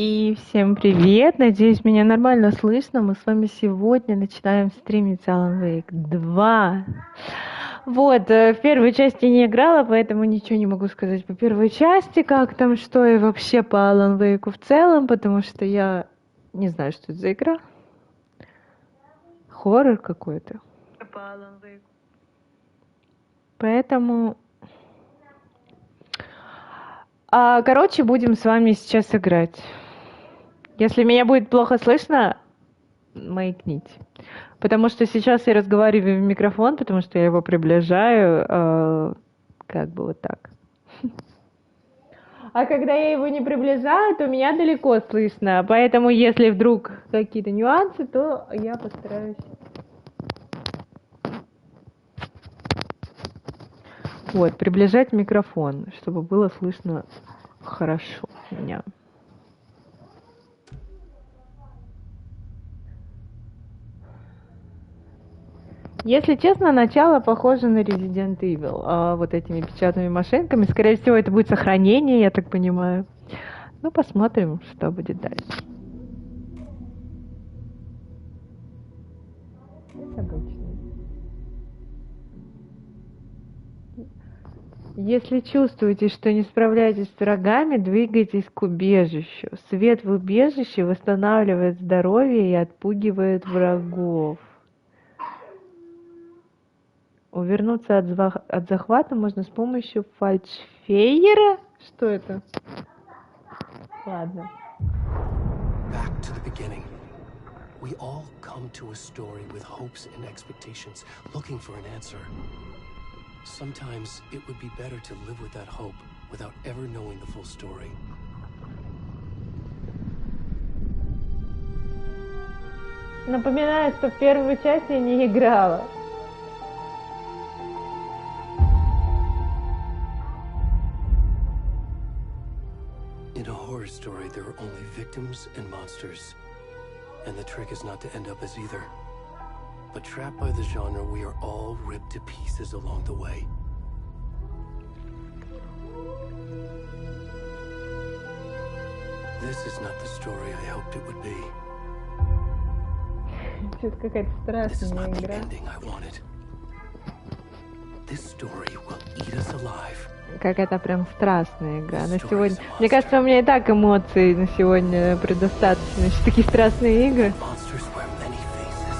И всем привет! Надеюсь, меня нормально слышно. Мы с вами сегодня начинаем стримить Alan Wake 2. Вот, в первой части не играла, поэтому ничего не могу сказать по первой части, как там, что и вообще по Alan Wake в целом, потому что я не знаю, что это за игра. Хоррор какой-то. По Alan Wake. Поэтому... короче, будем с вами сейчас играть. Если меня будет плохо слышно, маякните. Потому что сейчас я разговариваю в микрофон, потому что я его приближаю, как бы вот так. А когда я его не приближаю, то меня далеко слышно. Поэтому, если вдруг какие-то нюансы, то я постараюсь. Вот, приближать микрофон, чтобы было слышно хорошо меня. Если честно, начало похоже на Resident Evil, вот этими печатными машинками. Скорее всего, это будет сохранение, я так понимаю. Ну, посмотрим, что будет дальше. Это обычно. Если чувствуете, что не справляетесь с врагами, двигайтесь к убежищу. Свет в убежище восстанавливает здоровье и отпугивает врагов. Увернуться от захвата можно с помощью фальшфейера? Что это? Ладно. Back to the beginning. We all come to a story with hopes and expectations, looking for an answer. Sometimes it would be better to live with that hope without ever knowing the full story. Напоминаю, что в первую часть я не играла. In a horror story, there are only victims and monsters. And the trick is not to end up as either. But trapped by the genre, we are all ripped to pieces along the way. This is not the story I hoped it would be. Что-то какая-то This is страшная not the игра. ending I wanted. This story will eat us alive. Какая-то прям страшная игра. На сегодня... Мне кажется, у меня и так эмоций на сегодня предостаточно. Еще такие страшные игры. Monsters wear many faces.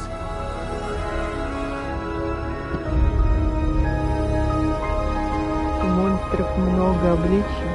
У монстров много обличий.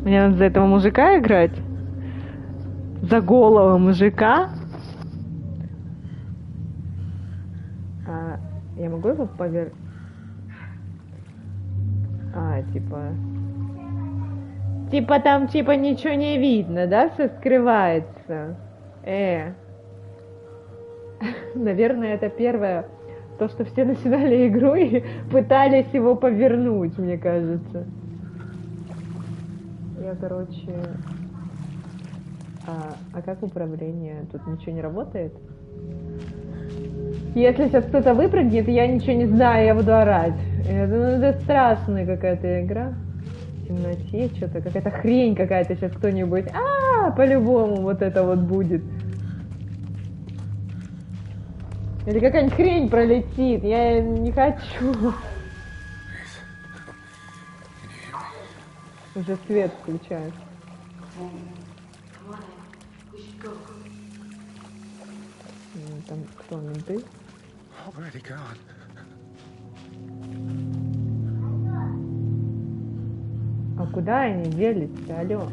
Мне надо за этого мужика играть? За голого мужика? Я могу его повернуть? Типа там, ничего не видно, да? Все скрывается. Наверное, это первое. То, что все начинали игру и пытались его повернуть, мне кажется. Я, короче... как управление? Тут ничего не работает? Если сейчас кто-то выпрыгнет, я ничего не знаю, я буду орать. Я думаю, это страшная какая-то игра. В темноте что-то, какая-то хрень какая-то сейчас кто-нибудь. По-любому вот это вот будет. Или какая-нибудь хрень пролетит. Я не хочу. Уже свет включают. Там кто, менты? А куда они делись-то, алло?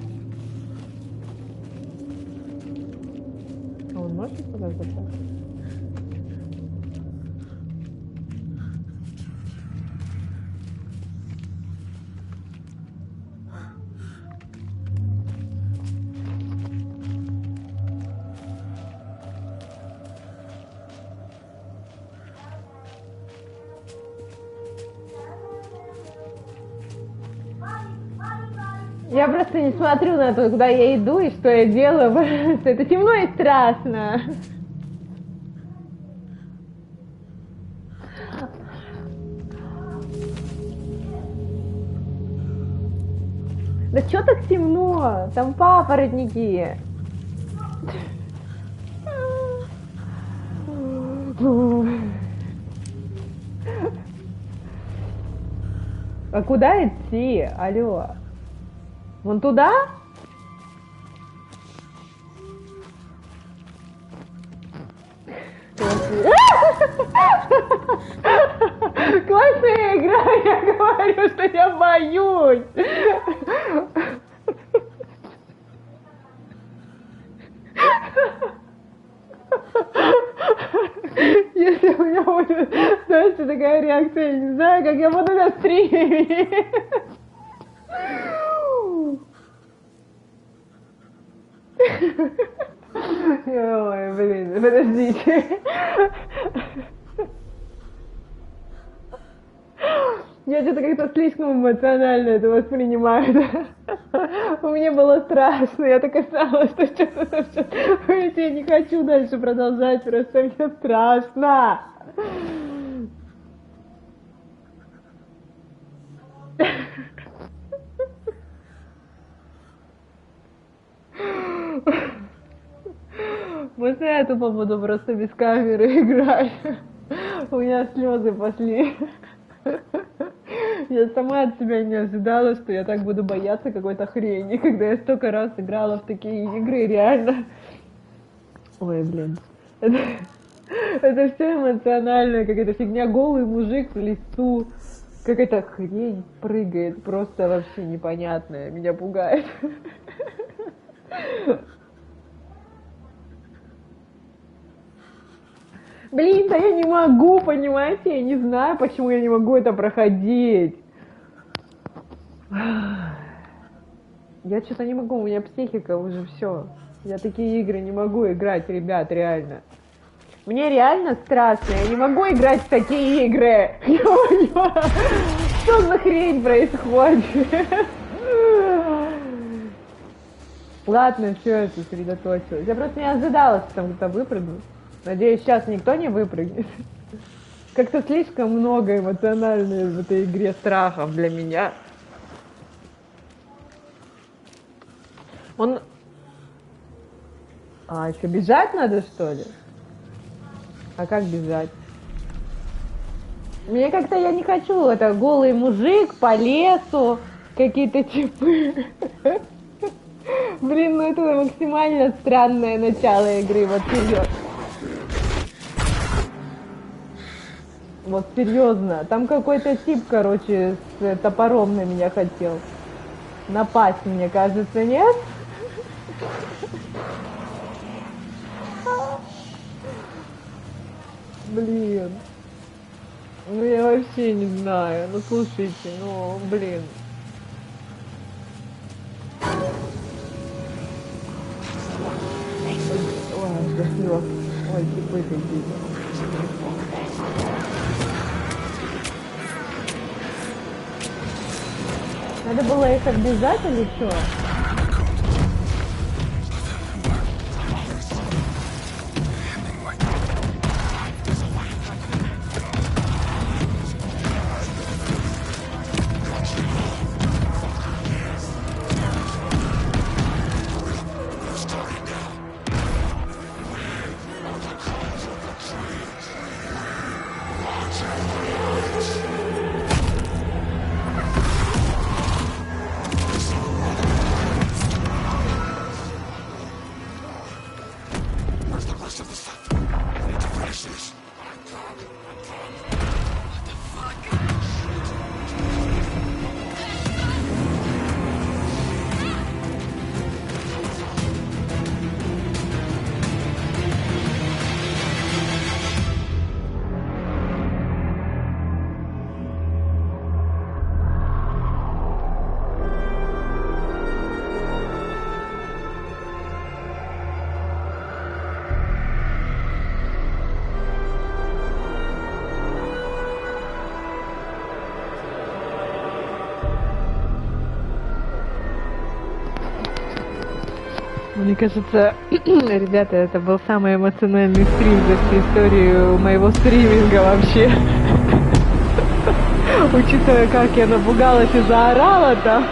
А он может туда забраться? Я просто не смотрю на то, куда я иду и что я делаю, потому что это темно и страшно. Да чё так темно? Там папоротники. А куда идти? Алло. Вон туда? Классная игра, я говорю, что я боюсь. Если у меня будет, знаете, такая реакция, я не знаю, как я буду на стриме. Ой, блин, подождите. Я что-то как-то слишком эмоционально это воспринимаю. Да? Мне было страшно, я так и знала, что что-то... Я не хочу дальше продолжать, просто мне страшно. Можно я тупо буду просто без камеры играть? У меня слезы пошли. Я сама от себя не ожидала, что я так буду бояться какой-то хрени, когда я столько раз играла в такие игры, реально. Ой, блин. Это все эмоционально, какая-то фигня, голый мужик в лесу, какая-то хрень прыгает, просто вообще непонятная, меня пугает. Блин, да я не могу, понимаете? Я не знаю, почему я не могу это проходить. Я что-то не могу, у меня психика уже все. Я такие игры не могу играть, ребят, реально. Мне реально страшно, я не могу играть в такие игры. Что за хрень происходит? Ладно, все, я сосредоточилась. Я просто не ожидала, что там кто-то выпрыгнет. Надеюсь, сейчас никто не выпрыгнет. Как-то слишком много эмоциональной в этой игре страхов для меня. Он... А, еще бежать надо, что ли? А как бежать? Мне как-то я не хочу, это голый мужик по лесу, какие-то типы. Блин, ну это максимально странное начало игры, вот серьезно. Вот серьезно, там какой-то тип, короче, с топором на меня хотел напасть, мне кажется, нет? Блин. Ну я вообще не знаю. Ну слушайте, ну блин. Ой, красиво. Ой, типы какие-то. Надо было их оббежать или что? Мне кажется, ребята, это был самый эмоциональный стрим за всю историю моего стриминга вообще. Учитывая, как я напугалась и заорала там.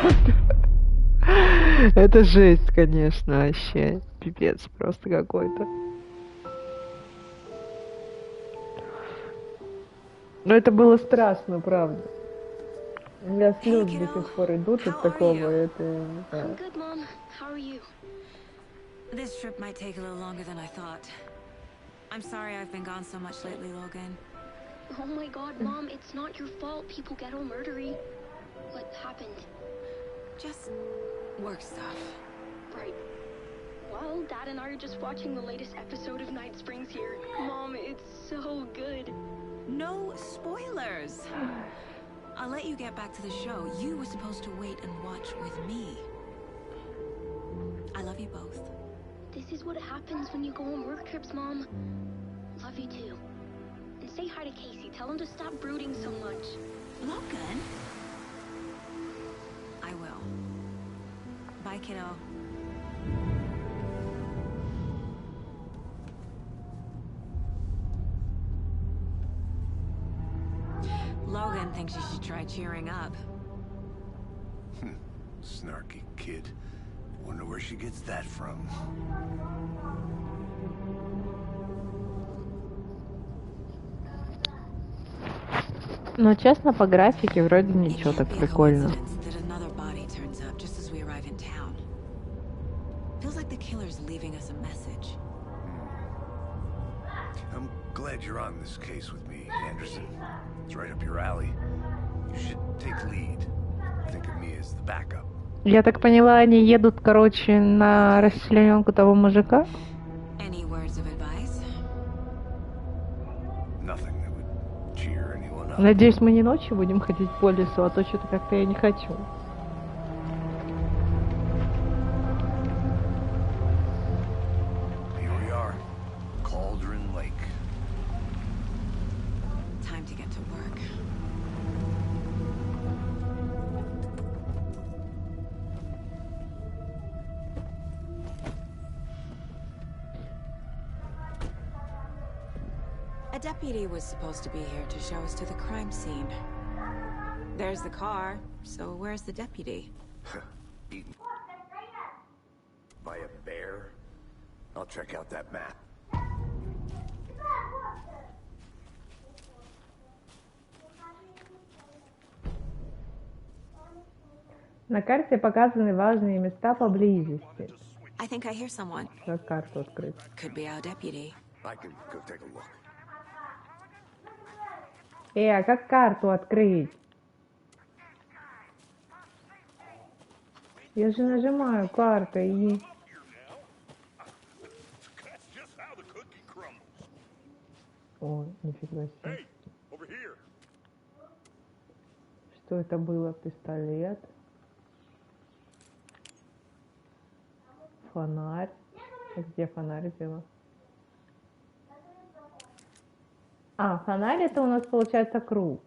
Это жесть, конечно, вообще. Пипец просто какой-то. Но это было страшно, правда. У меня слезы до сих пор идут от такого. Это... I'm good, Mom. How are you? This trip might take a little longer than I thought. I'm sorry I've been gone so much lately, Logan. Oh my god, Mom, it's not your fault people get all murdery. What happened? Just work stuff. Right. Well, Dad and I are just watching the latest episode of Night Springs here. Mom, it's so good. No spoilers! I'll let you get back to the show. You were supposed to wait and watch with me. I love you both. This is what happens when you go on work trips, Mom. Love you too. And say hi to Casey. Tell him to stop brooding so much. Logan? I will. Bye, kiddo. Logan thinks you should try cheering up. Snarky kid. Wonder where she gets that from. Но честно, по графике вроде ничего, так прикольно. I'm glad you're on this case with me, Anderson. It's right up your alley. You should take lead. Think of me as the backup. Я так поняла, они едут, короче, на расчлененку того мужика? Any words of advice? Nothing that would cheer anyone up. Надеюсь, мы не ночью будем ходить по лесу, а то что-то как-то я не хочу. Here we are. Cauldron Lake. Time to get to work. A deputy was supposed to be here to show us to the crime scene. There's the car, so where's the deputy? Eaten by a bear? I'll check out that map. На карте показаны важные места поблизости. I think I hear someone. Как карту открыть? Could be our deputy. I can go take a look. А как карту открыть? Я же нажимаю карту и... О, нифига себе. Что это было? Пистолет. Фонарь. А где фонарь взяла? А, фонарь это у нас получается круг.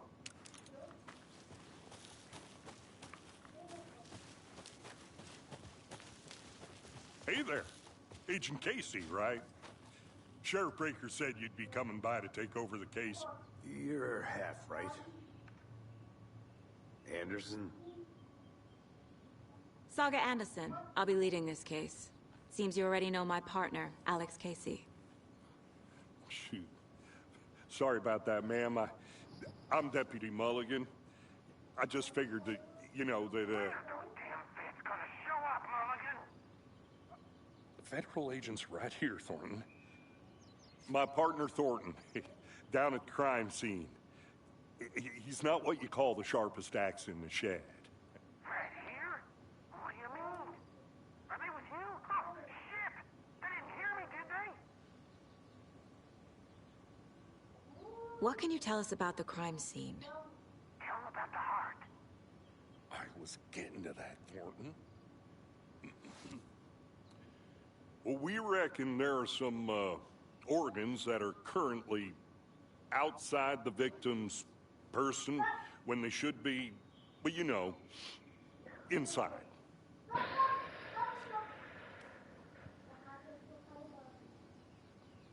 Hey there, Agent Casey, right? Sheriff Breaker said you'd be coming by to take over the case. You're half right. Anderson? Saga Anderson. I'll be leading this case. Seems you already know my partner, Alex Casey. Shoot. Sorry about that, ma'am. I'm Deputy Mulligan. I just figured that, you know, that, Federal agents right here, Thornton. My partner, Thornton, down at the crime scene. He's not what you call the sharpest axe in the shed. Right here? What do you mean? Are they with you? Oh, shit! They didn't hear me, did they? What can you tell us about the crime scene? Tell them about the heart. I was getting to that, Thornton. Well, we reckon there are some, organs that are currently outside the victim's person when they should be, well, you know, inside.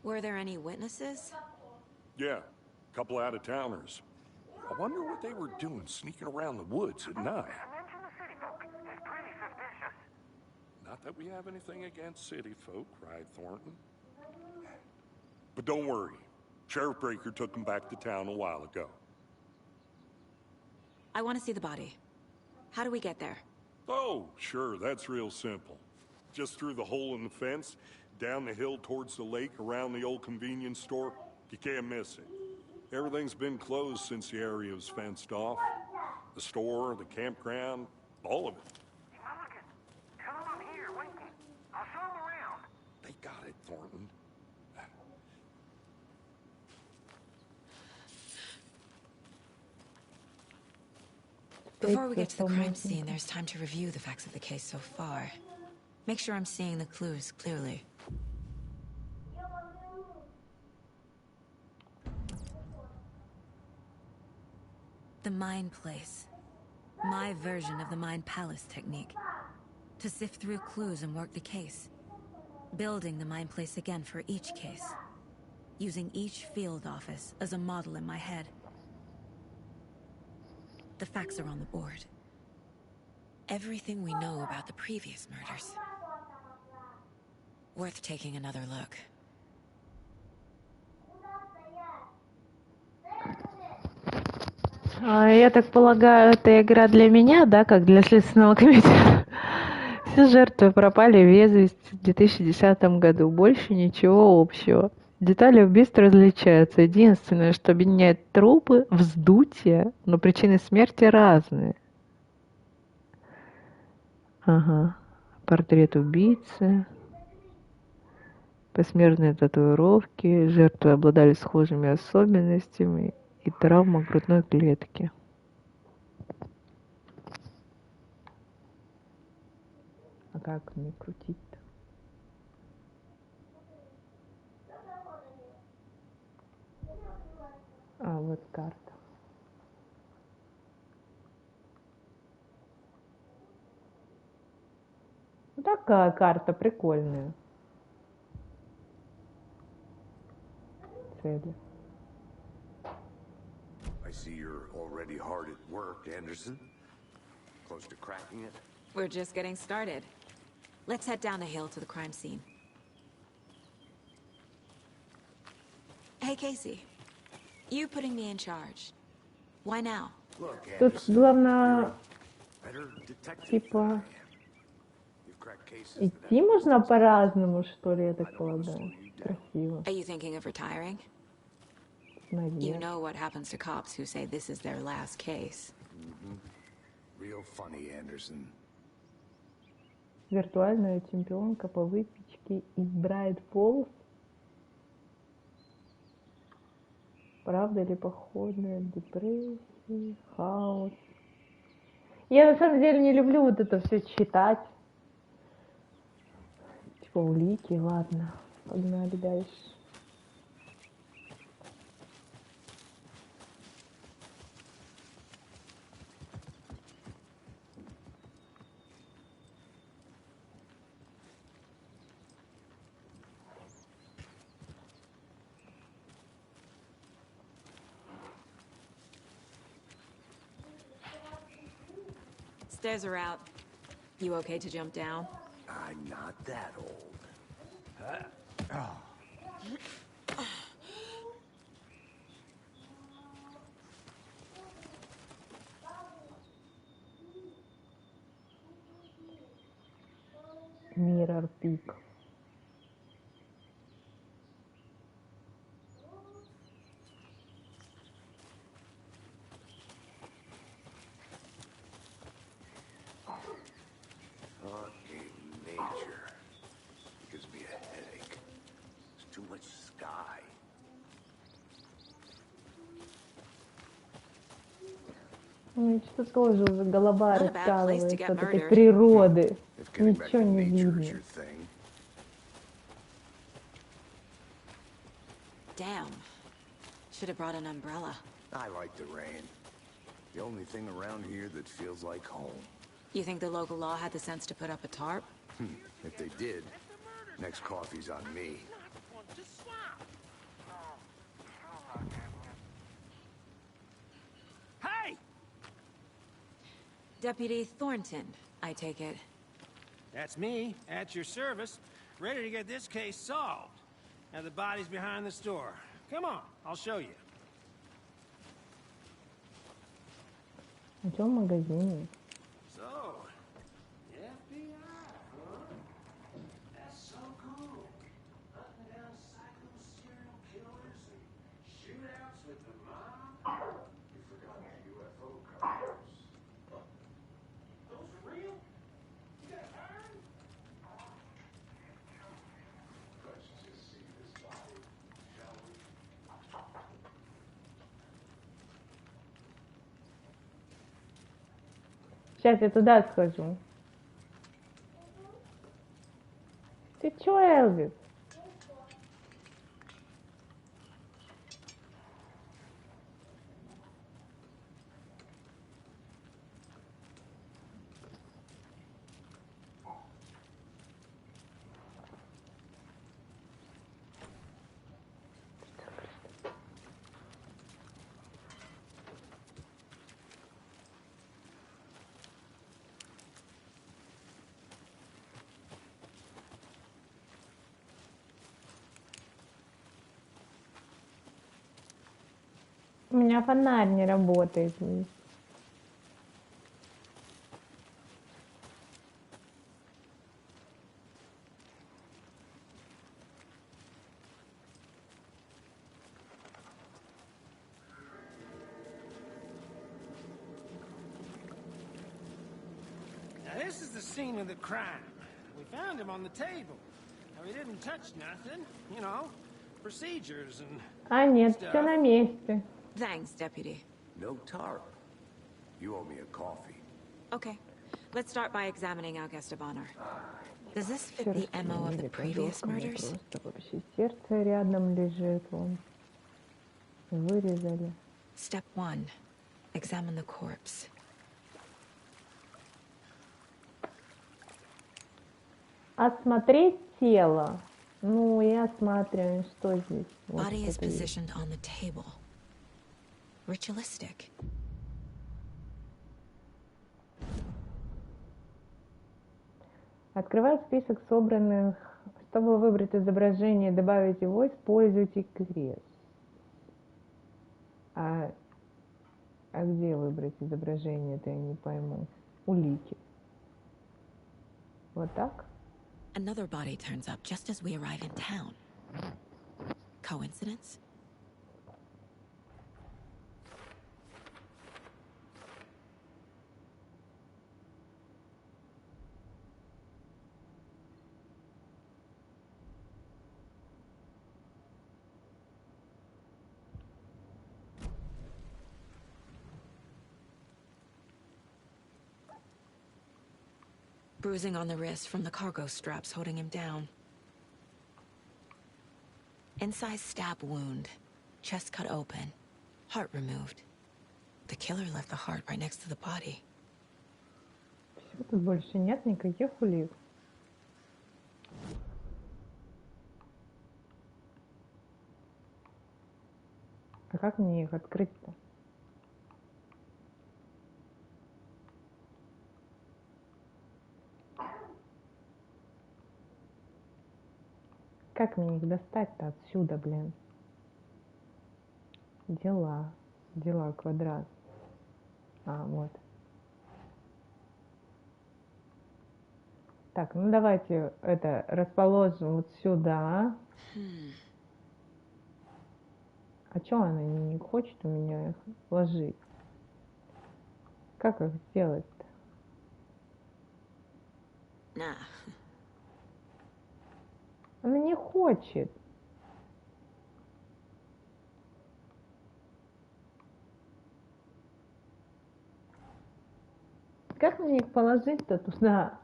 Were there any witnesses? Yeah, a couple out-of-towners. I wonder what they were doing sneaking around the woods at night. Mention the city folk. It's pretty suspicious. Not that we have anything against city folk, cried Thornton. But don't worry. Sheriff Breaker took them back to town a while ago. I want to see the body. How do we get there? Oh, sure, that's real simple. Just through the hole in the fence, down the hill towards the lake, around the old convenience store. You can't miss it. Everything's been closed since the area was fenced off. The store, the campground, all of it. Mulligan, tell them I'm here waiting. I'll show them around. They got it, Thornton. Before we get to the crime scene, there's time to review the facts of the case so far. Make sure I'm seeing the clues clearly. The Mind Place. My version of the Mind Palace technique. To sift through clues and work the case. Building the Mind Place again for each case. Using each field office as a model in my head. The facts are on the board. Everything we know about the previous murders. Worth taking another look. Я так полагаю, это игра для меня, да, как для Следственного комитета. Все жертвы пропали без вести в 2010 году. Больше ничего общего. Детали убийств различаются. Единственное, что объединяет трупы — вздутие, но причины смерти разные. Ага. Портрет убийцы. Посмертные татуировки. Жертвы обладали схожими особенностями. И травма грудной клетки. А как мне крутить-то? А, вот карта. Ну, такая карта прикольная. Цели. I see you're already hard at work, Anderson. Close to cracking it? We're just getting started. Let's head down the hill to the crime scene. Hey, Casey. You putting me in charge. Why now? Look, Тут Anderson, главное, better detective типа, than I am. You've cracked cases that идти have можно по-разному, что ли, я I так don't wanna полагаю. slow you down. Красиво. Are you thinking of retiring? You Наверное. know what happens to cops who say this is their last case. Real funny, Anderson. Виртуальная чемпионка по выпечке из Брайт Фоллс. Правда или походная, депрессия, хаос. Я на самом деле не люблю вот это все читать. Типа улики, ладно. Погнали дальше. Stairs are out. You okay to jump down? I'm not that old. Mirror Peak. Fucking nature. It gives me a headache. There's too much sky. Что тоже уже голова Not a bad place to раскалывается get от этой murdered. природы. If getting back Ничего to не nature is видно. your thing. Damn. Should have brought an umbrella. I like the rain. The only thing around here that feels like home. You think the local law had the sense to put up a tarp? If they did, next coffee's on me. Just stop. No, still not getting it. Hey! Deputy Thornton, I take it. That's me, at your service, ready to get this case solved. Now the body's behind the store. Come on, I'll show you. В чем магазине? So, FBI, huh? That's so cool. Hunting down psycho serial killers and shootouts with the mob. You forgot the UFO covers. Those are real? You got iron? Let's just see this body, shall we? Сейчас я туда схожу. Ты чё, Элвис? У меня фонарь не работает. Now this is the scene of the crime. We found him on the table. Now he didn't touch nothing, you know, procedures and А, нет, stuff. все на месте. Thanks, Deputy. No tarp. You owe me a coffee. Okay, let's start by examining our guest of honor. Does this fit the MO of the previous murders? Просто вообще сердце рядом лежит, вон. Вырезали. Step 1. Examine the corpse. Осмотреть тело. Ну, и осматриваем, что здесь. Вот Body is что-то есть. positioned on the table. Ritualistic. Открывать список собранных. Чтобы выбрать изображение и добавить его, используйте крест. А где выбрать изображение, это я не пойму. Улики. Вот так? Another body turns up just as we arrive in town. Coincidence? Bruising on the wrist from the cargo straps holding him down. Incised stab wound. Chest cut open. Heart removed. The killer left the heart right next to the body. Всё, тут больше нет никаких улик. А как мне их открыть-то? Как мне их достать-то отсюда, блин? Дела. Дела, квадрат. А, вот. Так, ну давайте это расположим вот сюда. А чё она не хочет у меня их ложить? Как их сделать-то? Nah. Она не хочет. Как мне их положить-то туда?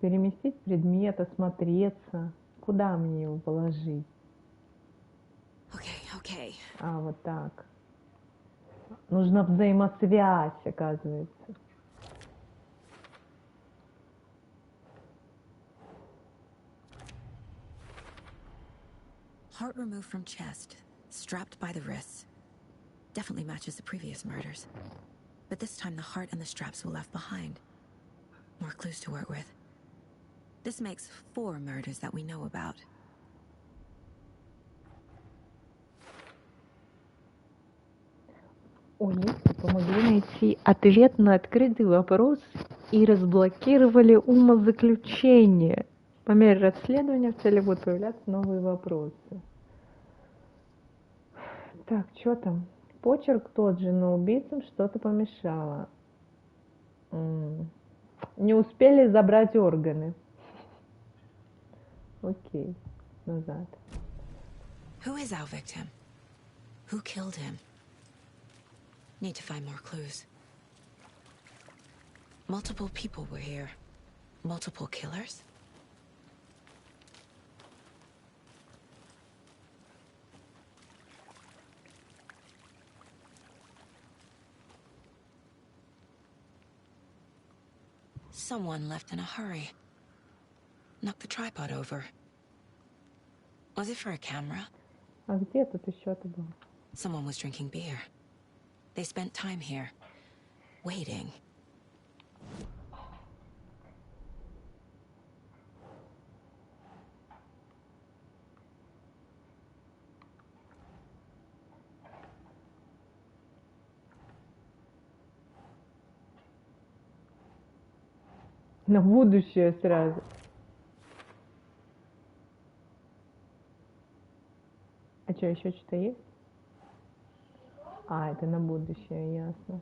Переместить предмет, осмотреться. Куда мне его положить? Okay. А, вот так. Нужна взаимосвязь, оказывается. Heart removed from chest, strapped by the wrists. Definitely matches the previous murders. But this time the heart and the straps were left behind. More clues to work with. This makes 4 murders that we know about. Они помогли найти ответ на открытый вопрос и разблокировали умозаключение. По мере расследования в цели будут появляться новые вопросы. Так, что там? Почерк тот же, но убийцам что-то помешало. Не успели забрать органы. Окей, назад. Who is our victim? Who killed him? Need to find more clues. Multiple people were here. Multiple killers? Someone left in a hurry. Knocked the tripod over. Was it for a camera? А где тут еще-то был? Someone was drinking beer. They spent time here, waiting. На будущее сразу. А что, еще что-то есть? А, это на будущее, ясно.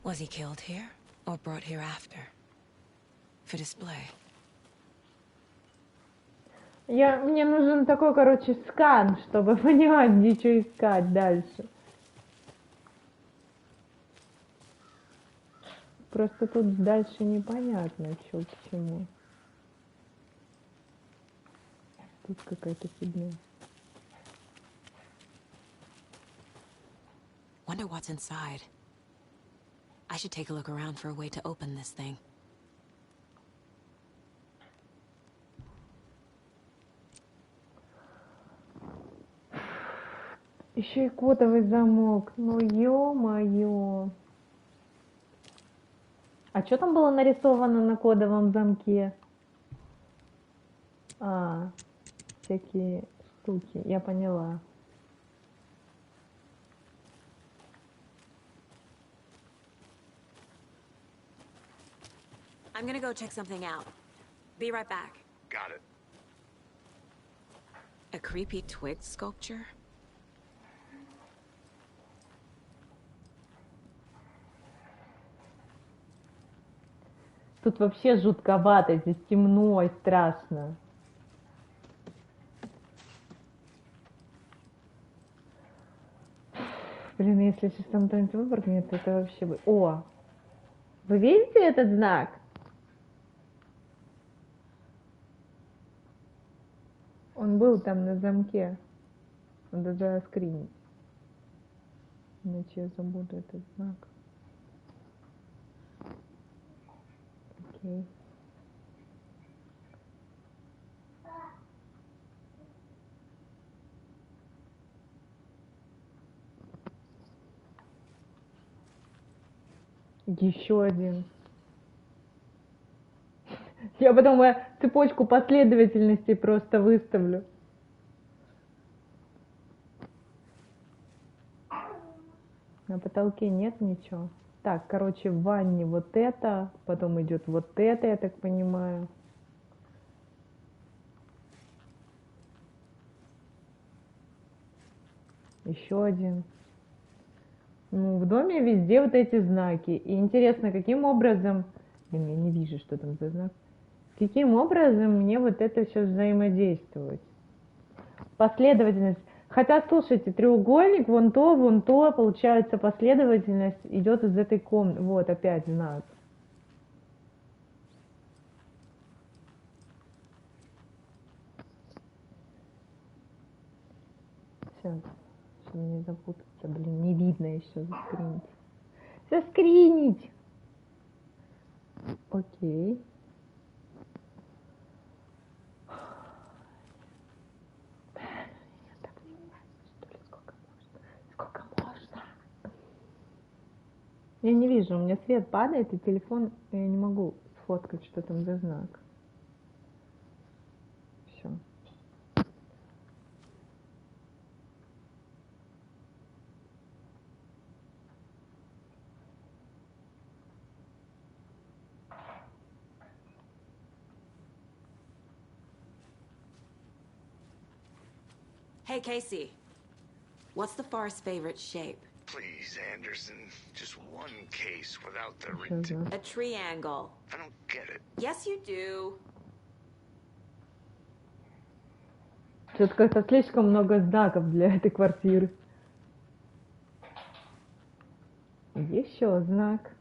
Was he killed here or brought here after? For display. Мне нужен такой, короче, скан, чтобы понимать, где что искать дальше. Просто тут дальше непонятно, что к чему. Тут какая-то фигня. Wonder what's inside. I should take a look around for a way to open this thing. Еще и кодовый замок. Ну ё-моё. А что там было нарисовано на кодовом замке? А, всякие штуки. Я поняла. I'm gonna go check something out. Be right back. Got it. A creepy twig sculpture? Тут вообще жутковато, здесь темно и страшно. Блин, если сейчас там кто-нибудь выпрыгнет, то это вообще... О! Вы видите этот знак? Он был там на замке. Надо заскринить. Иначе я забуду этот знак. Окей. Еще один. Я потом цепочку последовательностей просто выставлю. На потолке нет ничего. Так, короче, в ванне вот это, потом идет вот это, я так понимаю. Еще один. Ну, в доме везде вот эти знаки. И интересно, каким образом... Блин, я не вижу, что там за знак. Каким образом мне вот это все взаимодействовать? Последовательность. Хотя, слушайте, треугольник, вон то, получается, последовательность идет из этой комнаты. Вот, опять знак. Все, чтобы не запутаться. Блин, не видно еще заскринить. Заскринить! Окей. Я не вижу, у меня свет падает, и телефон, я не могу сфоткать, что там за знак. Все. Hey, Casey. What's the forest's favorite shape? Please, Anderson. Just one case without the Еще знак. A triangle. I don't get it. Yes, you do. Что-то как-то слишком много знаков для этой квартиры. Еще знак.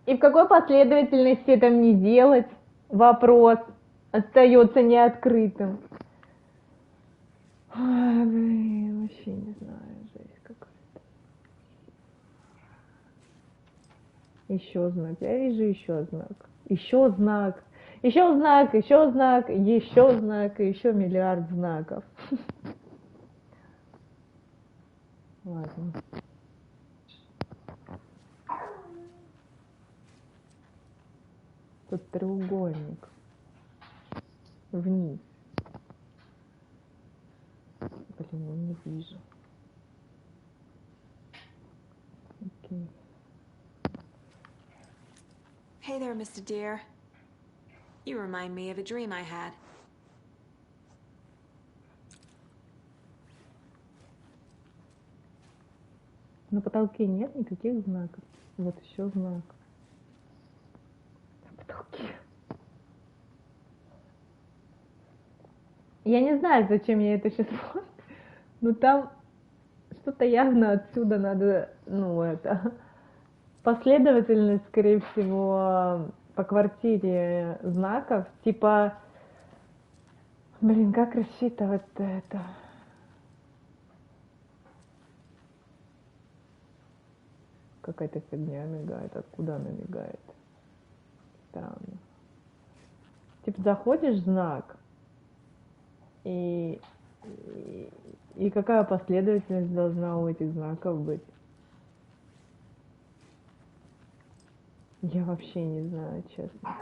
И в какой последовательности это мне делать? Вопрос остается неоткрытым. Ой, блин, вообще не знаю, жесть какая-то. Еще знак. Я вижу еще знак. Еще знак. Еще знак, еще знак, еще знак, и еще миллиард знаков. Ладно. Тут треугольник. Вниз. Блин, я не вижу. Окей. Hey there, Mr. Deer. You remind me of a dream I had. На потолке нет никаких знаков. Вот еще знак. На потолке. Я не знаю, зачем я это сейчас смотрю, но там что-то явно отсюда надо, ну, это, последовательность, скорее всего, по квартире знаков, типа, блин, как рассчитывать это? Какая-то фигня мигает, откуда она мигает? Странно. Типа, заходишь в знак, и какая последовательность должна у этих знаков быть? Я вообще не знаю, честно.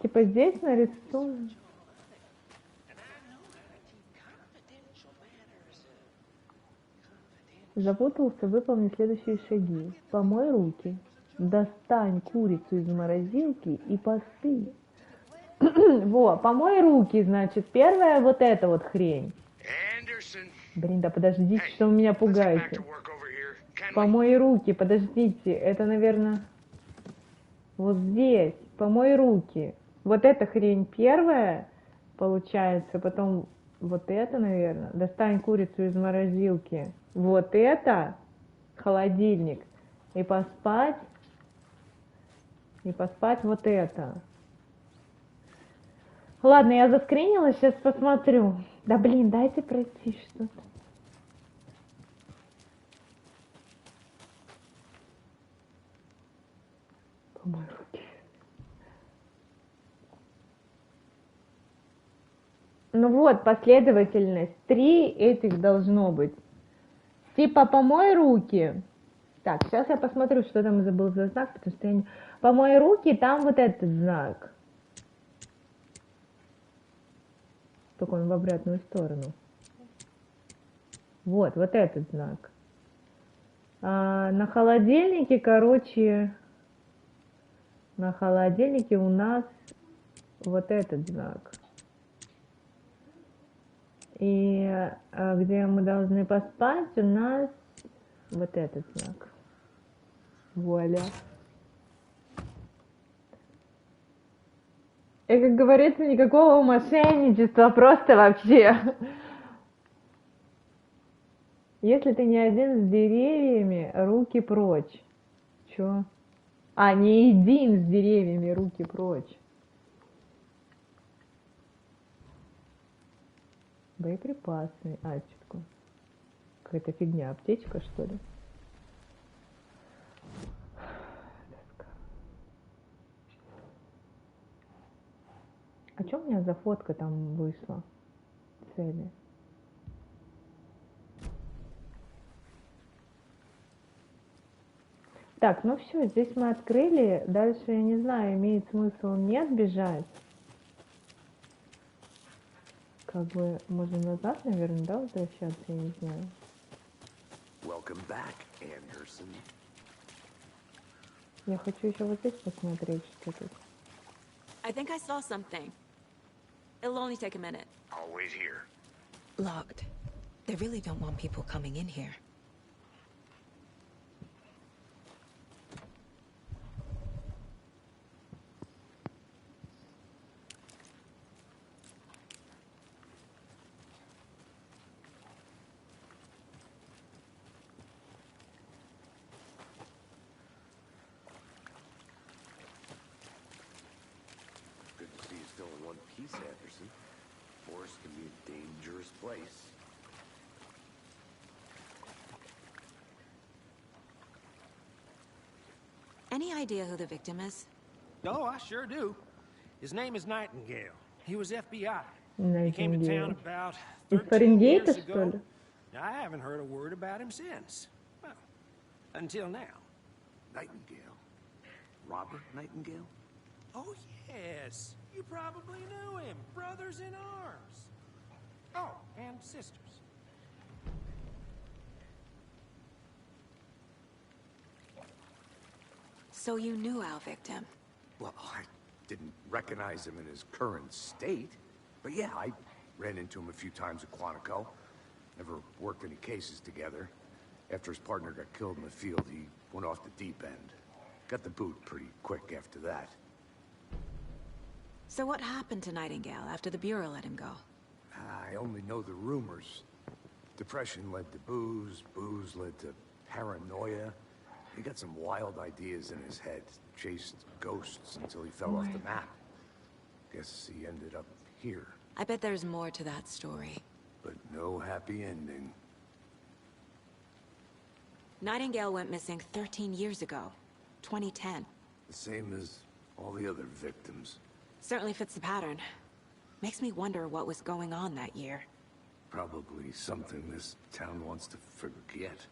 Типа здесь нарисовано. Запутался, выполни следующие шаги. Помой руки. Достань курицу из морозилки и постынь. Во, помой руки, значит, первая вот эта вот хрень. Блин, да подождите, что вы меня пугаете. Помой руки, подождите, это, наверное, вот здесь. Помой руки. Вот эта хрень первая, получается, потом вот это, наверное. Достань курицу из морозилки. Вот это холодильник. И поспать вот это. Ладно, я заскринила, сейчас посмотрю. Да блин, дайте пройти что-то. Помой руки. Ну вот, последовательность. 3 этих должно быть. Типа помой руки. Так, сейчас я посмотрю, что там забыл за знак, потому что я не... Помой руки, там вот этот знак. Только он в обратную сторону. Вот этот знак. На холодильнике, короче, на холодильнике у нас вот этот знак. И где мы должны поспать, у нас вот этот знак. Вуаля. И, как говорится, никакого мошенничества, просто вообще. Если ты не один с деревьями, руки прочь. Чё? Не един с деревьями, руки прочь. Боеприпасы. Что такое? Какая-то фигня, аптечка, что ли? что у меня за фотка там вышла? Цели. Так, ну все, здесь мы открыли. Дальше, я не знаю, имеет смысл нет бежать. Как бы можно назад, наверное, да, возвращаться, я не знаю. Welcome back, Anderson. Я хочу еще вот здесь посмотреть, что тут. I think I saw something. It'll only take a minute. I'll wait here. Locked. They really don't want people coming in here. Good to see you still in one piece, Anderson. Forest can be a dangerous place. Any idea who the victim is? Oh, I sure do. His name is Nightingale. He was FBI. He came to town about 13 years ago. I haven't heard a word about him since. Well, until now. Nightingale? Robert Nightingale? Oh, yes. You probably knew him. Brothers in arms. Oh, and sisters. So you knew our victim? Well, I didn't recognize him in his current state. But yeah, I ran into him a few times at Quantico. Never worked any cases together. After his partner got killed in the field, he went off the deep end. Got the boot pretty quick after that. So what happened to Nightingale after the Bureau let him go? I only know the rumors. Depression led to booze, booze led to paranoia. He got some wild ideas in his head, chased ghosts until he fell off the map. Guess he ended up here. I bet there's more to that story. But no happy ending. Nightingale went missing 13 years ago, 2010. The same as all the other victims. Certainly fits the pattern. Makes me wonder what was going on that year. Probably something this town wants to forget.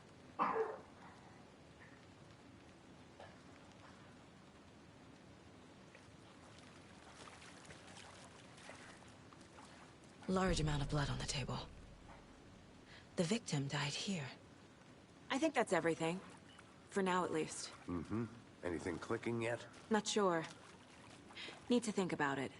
Large amount of blood on the table. The victim died here. I think that's everything. For now, at least. Mm-hmm. Anything clicking yet? Not sure. Need to think about it.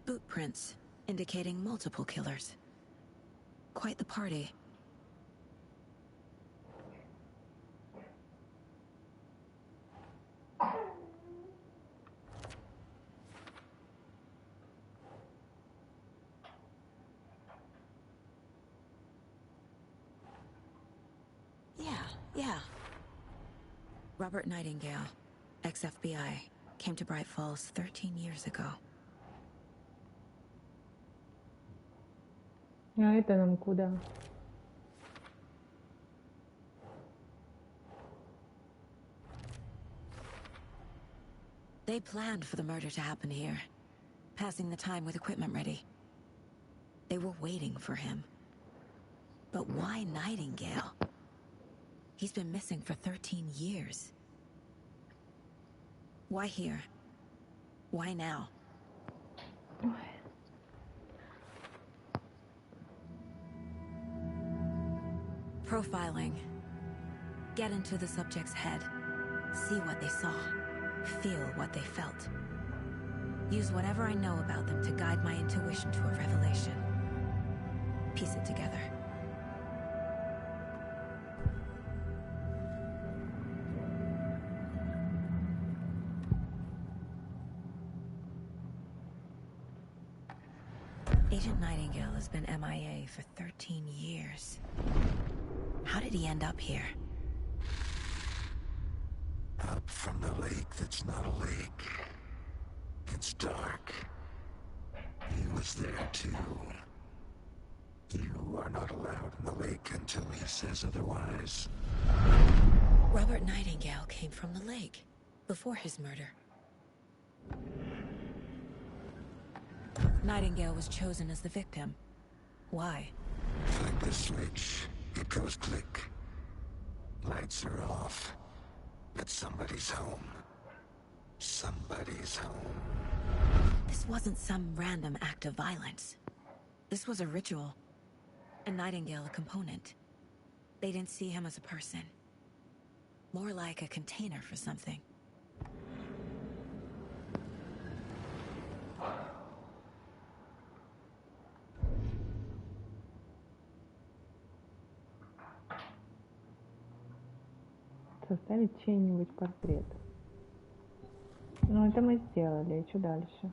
Boot prints, indicating multiple killers. Quite the party. Yeah. Robert Nightingale, ex-FBI, came to Bright Falls 13 years ago. А это нам куда? They planned for the murder to happen here, passing the time with equipment ready. They were waiting for him. But why Nightingale? He's been missing for 13 years. Why here? Why now? Profiling. Get into the subject's head. See what they saw. Feel what they felt. Use whatever I know about them to guide my intuition to a revelation. Piece it together. Agent Nightingale has been MIA for 13 years. How did he end up here? Up from the lake that's not a lake. It's dark. He was there too. You are not allowed in the lake until he says otherwise. Robert Nightingale came from the lake before his murder. Nightingale was chosen as the victim. Why? Flick the switch. It goes click. Lights are off. But somebody's home. Somebody's home. This wasn't some random act of violence. This was a ritual. And Nightingale a component. They didn't see him as a person. More like a container for something. Составить чей-нибудь портрет. Ну, это мы сделали. И что дальше?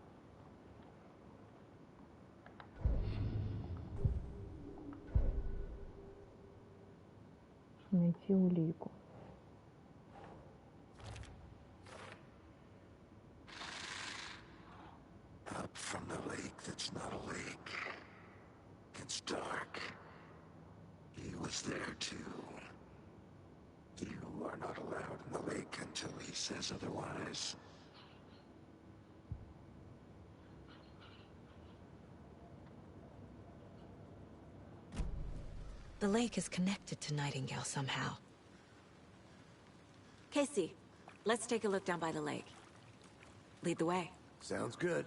Найти улику. Up from the lake that's not a lake. It's dark. He was there too. You are not allowed in the lake until he says otherwise. The lake is connected to Nightingale somehow. Casey, let's take a look down by the lake. Lead the way. Sounds good.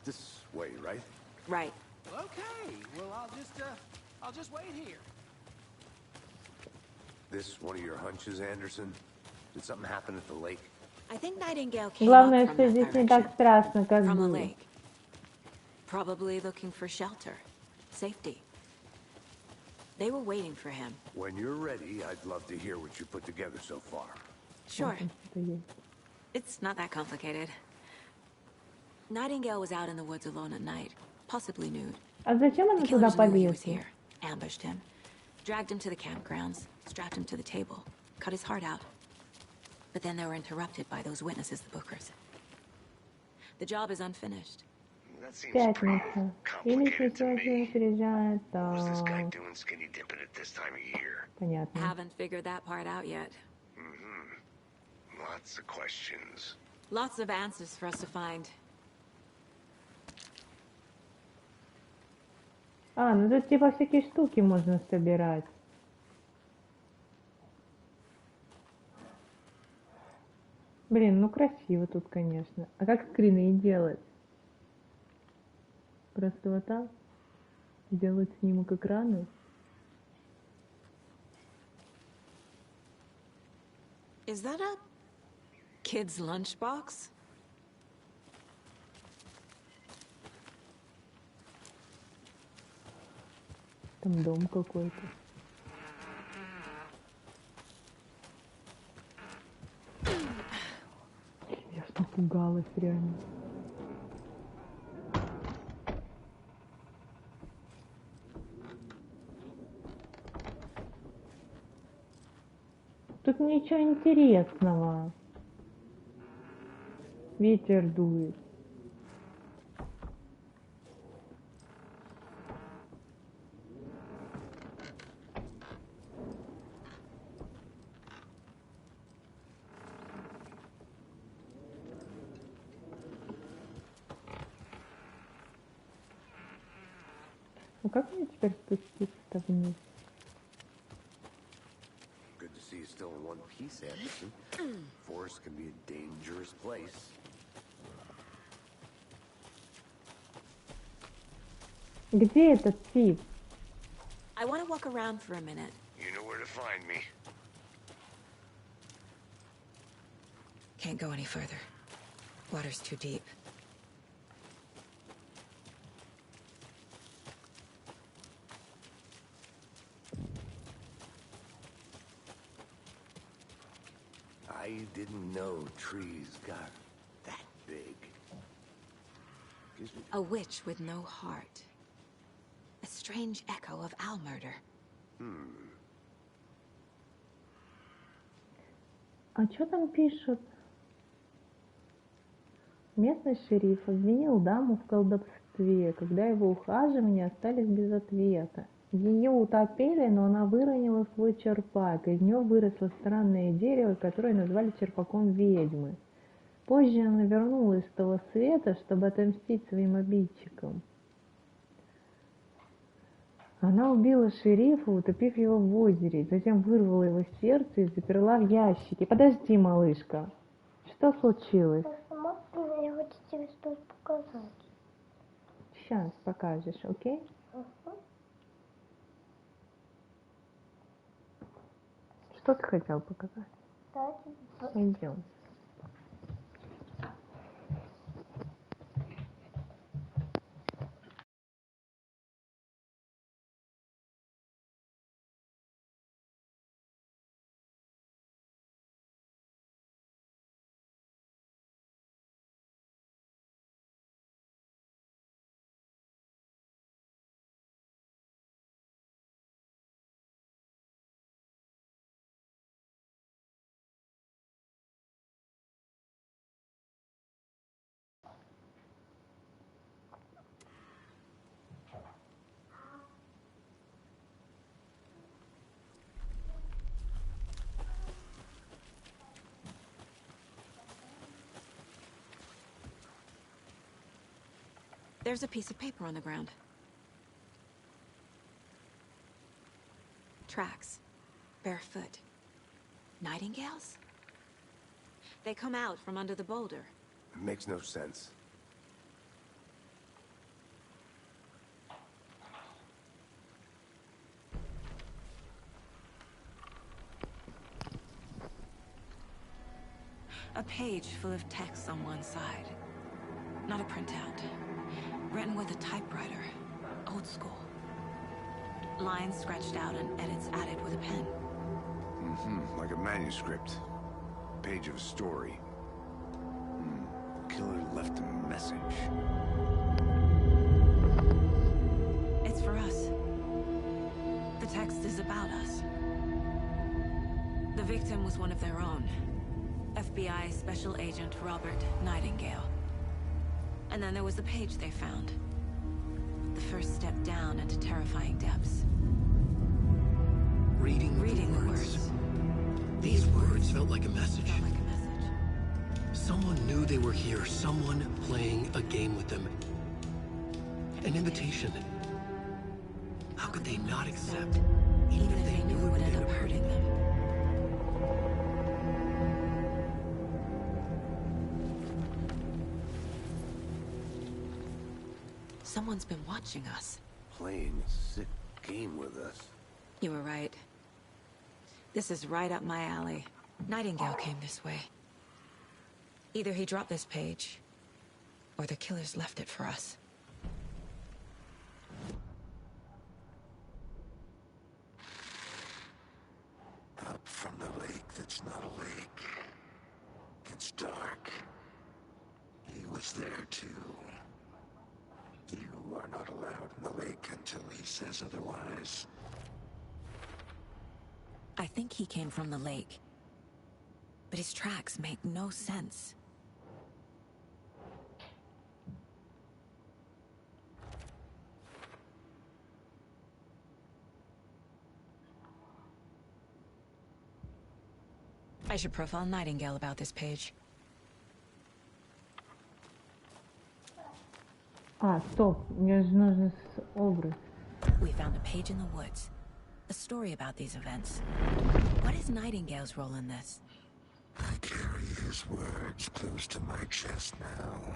This way, right? Right. Okay, well, I'll just wait here. This one of your hunches, Anderson? Did something happen at the lake? I think Nightingale came Главное, up from что that здесь не так direction, страшно, как from a было. lake. Probably looking for shelter, safety. They were waiting for him. When you're ready, I'd love to hear what you put together so far. Sure. It's not that complicated. Nightingale was out in the woods alone at night, possibly nude. А зачем она The туда killers knew he was полезла? here, ambushed him, dragged him to the campgrounds, strapped him to the table, cut his heart out. But then they were interrupted by those witnesses, the Bookers. The job is unfinished. That seems pretty Пятница. complicated to me. приезжает. What was this guy doing skinny dipping at this time of year? Понятно. Haven't figured that part out yet. Lots of questions. Lots of answers for us to find. А, ну тут типа всякие штуки можно собирать. Блин, ну красиво тут, конечно. А как скрины и делать? Просто вот так? Сделать снимок экрана? Is that a kid's lunchbox? Там дом какой-то. Я ж напугалась реально. Тут ничего интересного. Ветер дует. Ну как мне теперь спуститься вниз? Good to see you still in one piece, Anderson. Forest can be a dangerous place. Где этот тип? I want to walk around for a minute. You know where to find me. Can't go any further. Water's too deep. I didn't know trees got that big. Excuse me. A witch with no heart. A strange echo of Al murder. А что там пишут? Местный шериф обвинил даму в колдовстве. отсутствие, когда его ухаживания остались без ответа. Ее утопили, но она выронила свой черпак. Из него выросло странное дерево, которое назвали черпаком ведьмы. Позже она вернулась с того света, чтобы отомстить своим обидчикам. Она убила шерифа, утопив его в озере, затем вырвала его сердце и заперла в ящике. Подожди, малышка. Что случилось? Я хочу тебе что-то показать. Сейчас покажешь, окей? Что ты хотел показать? Пойдем. There's a piece of paper on the ground. Tracks. Barefoot. Nightingales? They come out from under the boulder. It makes no sense. A page full of text on one side. Not a printout. Written with a typewriter. Old school. Lines scratched out and edits added with a pen. Like a manuscript. Page of a story. Killer left a message. It's for us. The text is about us. The victim was one of their own. FBI Special Agent Robert Nightingale. And then there was the page they found. The first step down into terrifying depths. Reading the words. These words felt like a message. Someone knew they were here. Someone playing a game with them. An invitation. How could they not accept? Even if they knew it would end up hurting them. Someone's been watching us. Playing a sick game with us. You were right. This is right up my alley. Nightingale came this way. Either he dropped this page, or the killers left it for us. Up from the lake that's not a lake. It's dark. He was there too. You are not allowed in the lake until he says otherwise. I think he came from the lake. But his tracks make no sense. I should profile Nightingale about this page. Стоп, мне же нужен образ. We found a page in the woods. A story about these events. What is Nightingale's role in this? I carry his words close to my chest now.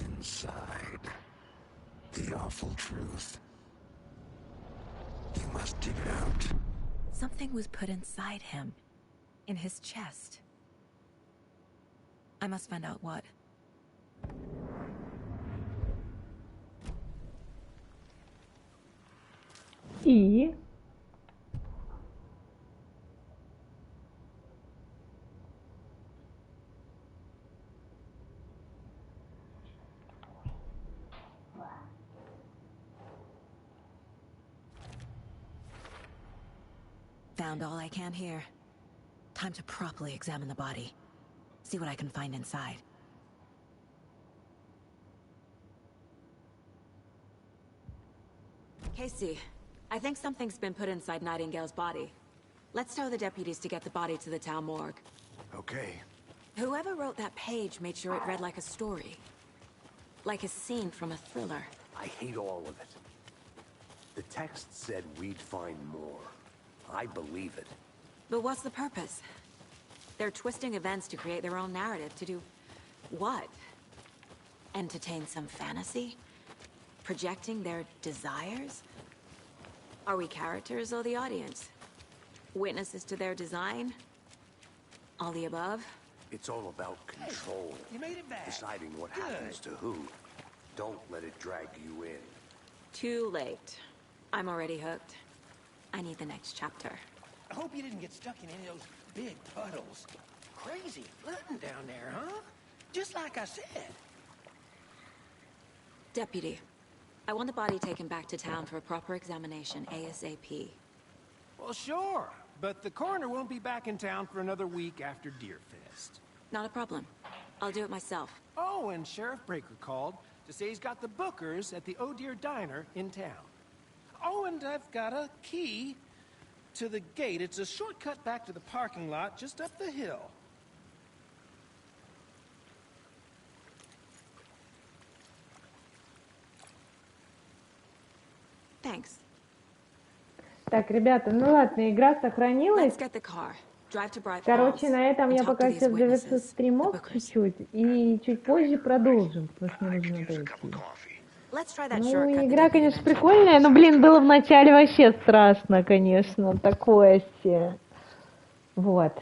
Inside, the awful truth. You must dig it out. Something was put inside him. In his chest. I must find out what. И... Found all I can here. Time to properly examine the body. See what I can find inside. Casey, I think something's been put inside Nightingale's body. Let's tell the deputies to get the body to the town morgue. Okay. Whoever wrote that page made sure it read like a story. Like a scene from a thriller. I hate all of it. The text said we'd find more. I believe it. But what's the purpose? They're twisting events to create their own narrative. To do what? Entertain some fantasy? Projecting their desires? Are we characters or the audience? Witnesses to their design? All the above? It's all about control. You made it back. Deciding what happens to who. Don't let it drag you in. Too late. I'm already hooked. I need the next chapter. I hope you didn't get stuck in any of those big puddles. Crazy flooding down there, huh? Just like I said. Deputy, I want the body taken back to town for a proper examination, ASAP. Well, sure. But the coroner won't be back in town for another week after Deerfest. Not a problem. I'll do it myself. Oh, and Sheriff Breaker called to say he's got the bookers at the Oh Dear Diner in town. Oh, and I've got a key to the gate. It's a shortcut back to the parking lot just up the hill. Thanks. Так, ребята, ну ладно, игра сохранилась. Let's get the car. Drive to Bright Короче, Falls. на этом я And talk пока to these сейчас завершу witnesses, стримок the bookers. чуть-чуть, и чуть позже продолжим, потому что мне нужно дойти. Let's try that Ну, shortcut игра, the deputy конечно, mentioned. прикольная, но, блин, было вначале вообще страшно, конечно, такое себе. Вот.